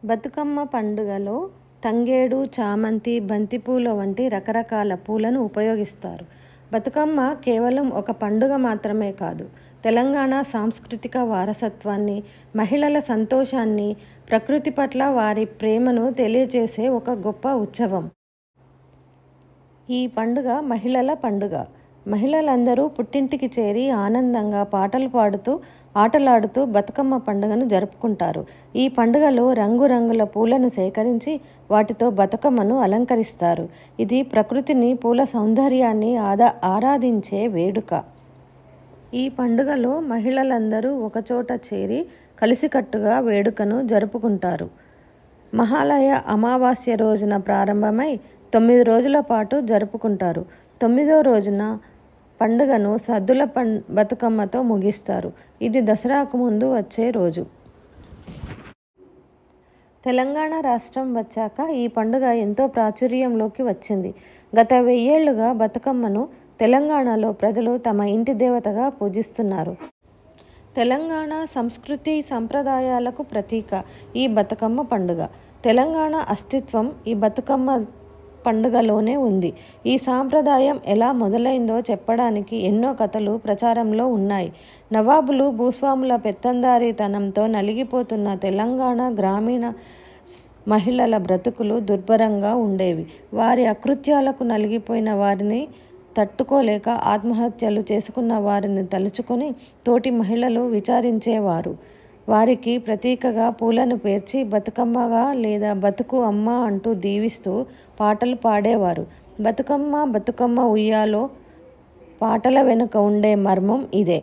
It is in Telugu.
బతుకమ్మ పండుగలో తంగేడు, చామంతి, బంతిపూల వంటి రకరకాల పూలను ఉపయోగిస్తారు. బతుకమ్మ కేవలం ఒక పండుగ మాత్రమే కాదు, తెలంగాణ సాంస్కృతిక వారసత్వాన్ని, మహిళల సంతోషాన్ని, ప్రకృతి పట్ల వారి ప్రేమను తెలియజేసే ఒక గొప్ప ఉత్సవం. ఈ పండుగ మహిళల పండుగ. మహిళలందరూ పుట్టింటికి చేరి ఆనందంగా పాటలు పాడుతూ, ఆటలాడుతూ బతుకమ్మ పండుగను జరుపుకుంటారు. ఈ పండుగలో రంగురంగుల పూలను సేకరించి వాటితో బతుకమ్మను అలంకరిస్తారు. ఇది ప్రకృతిని, పూల సౌందర్యాన్ని ఆరాధించే వేడుక. ఈ పండుగలో మహిళలందరూ ఒకచోట చేరి కలిసికట్టుగా వేడుకను జరుపుకుంటారు. మహాలయ అమావాస్య రోజున ప్రారంభమై 9 రోజుల పాటు జరుపుకుంటారు. 9వ రోజున పండుగను సద్దుల బతుకమ్మతో ముగిస్తారు. ఇది దసరాకు ముందు వచ్చే రోజు. తెలంగాణ రాష్ట్రం వచ్చాక ఈ పండుగ ఎంతో ప్రాచుర్యంలోకి వచ్చింది. గత 1000 ఏళ్లుగా బతుకమ్మను తెలంగాణలో ప్రజలు తమ ఇంటి దేవతగా పూజిస్తున్నారు. తెలంగాణ సంస్కృతి సంప్రదాయాలకు ప్రతీక ఈ బతుకమ్మ పండుగ. తెలంగాణ అస్తిత్వం ఈ బతుకమ్మ పండుగలోనే ఉంది. ఈ సాంప్రదాయం ఎలా మొదలైందో చెప్పడానికి ఎన్నో కథలు ప్రచారంలో ఉన్నాయి. నవాబులు, భూస్వాముల పెత్తందారీతనంతో నలిగిపోతున్న తెలంగాణ గ్రామీణ మహిళల బ్రతుకులు దుర్భరంగా ఉండేవి. వారి అకృత్యాలకు నలిగిపోయిన వారిని తట్టుకోలేక ఆత్మహత్యలు చేసుకున్న వారిని తలుచుకొని తోటి మహిళలు విచారించేవారు. వారికి ప్రతీకగా పూలను పేర్చి బతుకమ్మగా లేదా బతుకు అమ్మ అంటూ దీవిస్తూ పాటలు పాడేవారు. బతుకమ్మ బతుకమ్మ ఉయ్యాలో పాటల వెనుక ఉండే మర్మం ఇదే.